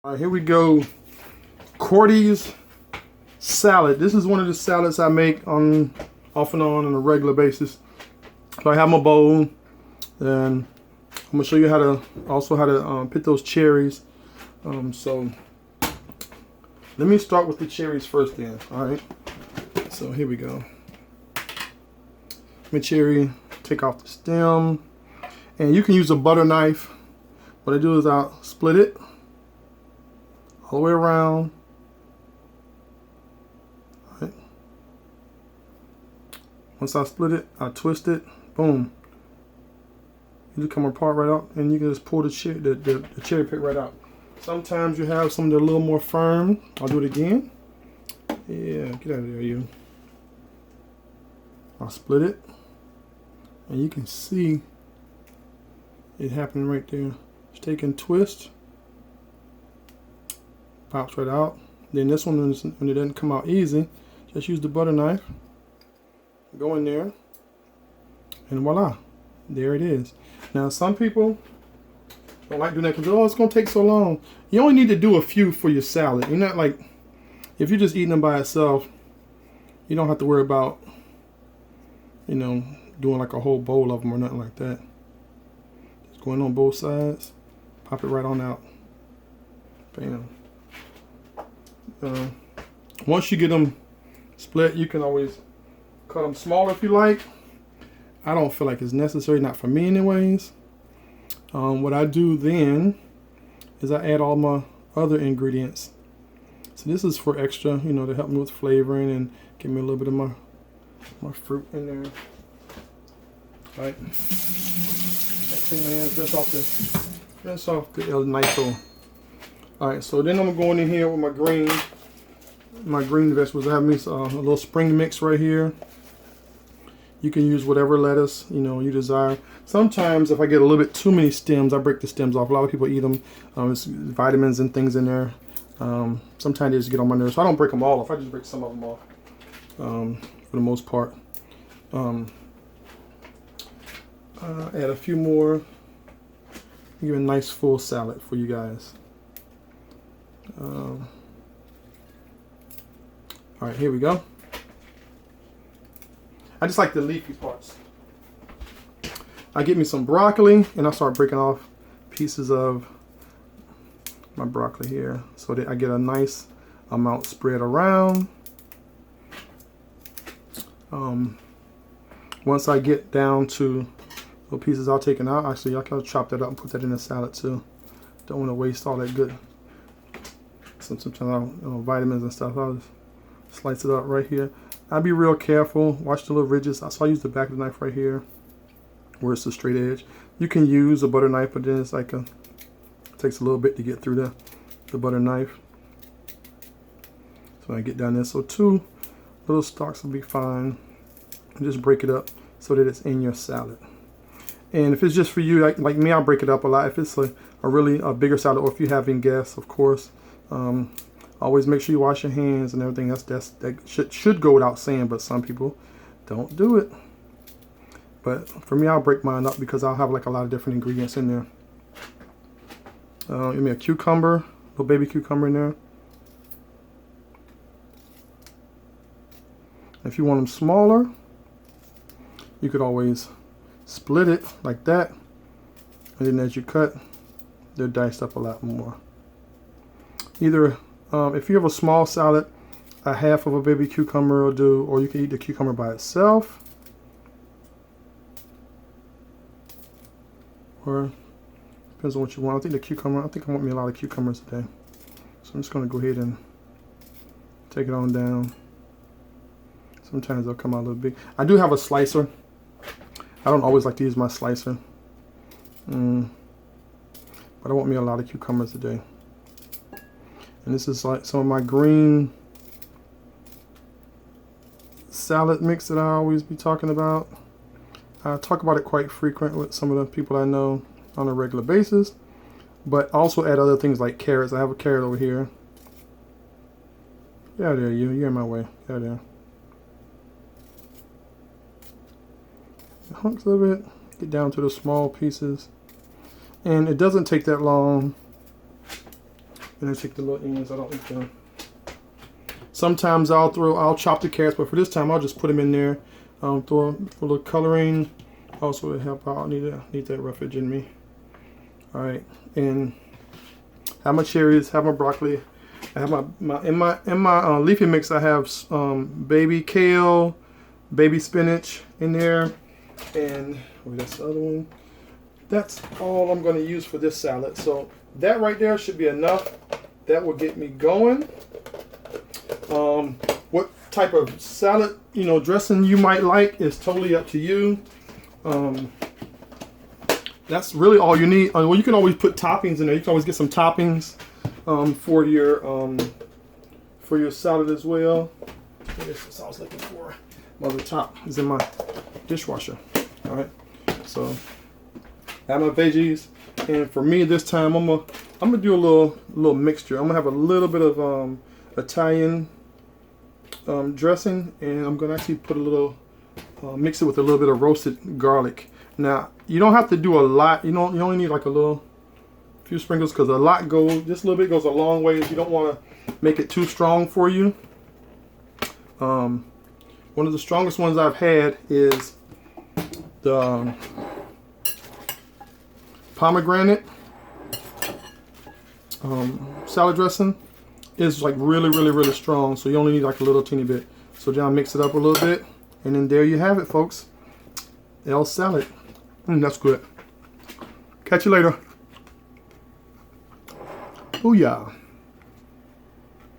All right, here we go. Cordy's salad. This is one of the salads I make off and on a regular basis. So I have my bowl, and I'm gonna show you how to pick those cherries. So let me start with the cherries first then. All right. So here we go. My cherry, take off the stem, and you can use a butter knife. What I do is I'll split it all the way around. All right. Once I split it, I twist it. Boom. You just come apart right out, and you can just pull the cherry pick right out. Sometimes you have some that are a little more firm. I'll do it again. Yeah, get out of there, you. I'll split it, and you can see it happening right there. Just take and twist. Pops right out. Then this one, when it doesn't come out easy, just use the butter knife. Go in there, and voila, there it is. Now some people don't like doing that because, oh, it's gonna take so long. You only need to do a few for your salad. You're not like, if you're just eating them by itself, you don't have to worry about, you know, doing like a whole bowl of them or nothing like that. Just going on both sides, pop it right on out. Bam. Once you get them split, you can always cut them smaller if you like. I don't feel like it's necessary, not for me anyways. What I do then is I add all my other ingredients. So this is for extra, you know, to help me with flavoring and give me a little bit of my fruit in there. All right. Clean my hands, rinse off the El Nitro. All right, so then I'm going in here with my green vegetables. I have me a little spring mix right here. You can use whatever lettuce, you know, you desire. Sometimes if I get a little bit too many stems, I break the stems off. A lot of people eat them. There's vitamins and things in there. Sometimes they just get on my nerves. So I don't break them all off. I just break some of them off for the most part. Add a few more. Give a nice full salad for you guys. All right, here we go. I just like the leafy parts. I get me some broccoli, and I start breaking off pieces of my broccoli here so that I get a nice amount spread around. Once I get down to the pieces I'll take it out, actually I can chop that up and put that in the salad too. Don't want to waste all that good. Sometimes vitamins and stuff. I'll just slice it up right here. I'll be real careful. Watch the little ridges. So I use the back of the knife right here where it's a straight edge. You can use a butter knife, but then it's like it takes a little bit to get through the butter knife. So I get down there. So 2 little stalks will be fine. And just break it up so that it's in your salad. And if it's just for you, like me, I'll break it up a lot. If it's a really bigger salad, or if you're having guests, of course. Always make sure you wash your hands and everything. That should go without saying, but some people don't do it. But for me, I'll break mine up because I'll have like a lot of different ingredients in there. Give me a cucumber, little baby cucumber in there. If you want them smaller, you could always split it like that, and then as you cut, they're diced up a lot more. Either if you have a small salad, a half of a baby cucumber will do, or you can eat the cucumber by itself, or depends on what you want. I think I want me a lot of cucumbers today, so I'm just going to go ahead and take it on down. Sometimes they'll come out a little big. I do have a slicer. I don't always like to use my slicer, but I want me a lot of cucumbers today. And this is like some of my green salad mix that I always be talking about. I talk about it quite frequent with some of the people I know on a regular basis, but also add other things like carrots. I have a carrot over here. Yeah, there you're in my way. Yeah, there. Hunks of it, get down to the small pieces, and it doesn't take that long and then take the little ends. I don't eat them. Sometimes I'll chop the carrots, but for this time I'll just put them in there. Throw a little coloring. Also to help out. I need that roughage in me. All right, and have my cherries, have my broccoli. I have in my leafy mix. I have baby kale, baby spinach in there, and that's the other one. That's all I'm going to use for this salad. So that right there should be enough. That will get me going. What type of salad, dressing you might like is totally up to you. That's really all you need. Well, you can always put toppings in there. You can always get some toppings for your salad as well. This is what I was looking for. My other top is in my dishwasher. All right, so I have my veggies, and for me this time I'm gonna do a little mixture. I'm gonna have a little bit of Italian dressing, and I'm gonna actually put a little mix it with a little bit of roasted garlic. Now you don't have to do a lot. You only need like a few sprinkles, because just a little bit goes a long way. You don't want to make it too strong for you. One of the strongest ones I've had is the pomegranate salad dressing. Is like really strong, so you only need like a little teeny bit. So now mix it up a little bit, and then there you have it, folks. El salad. That's good. Catch you later. Booyah.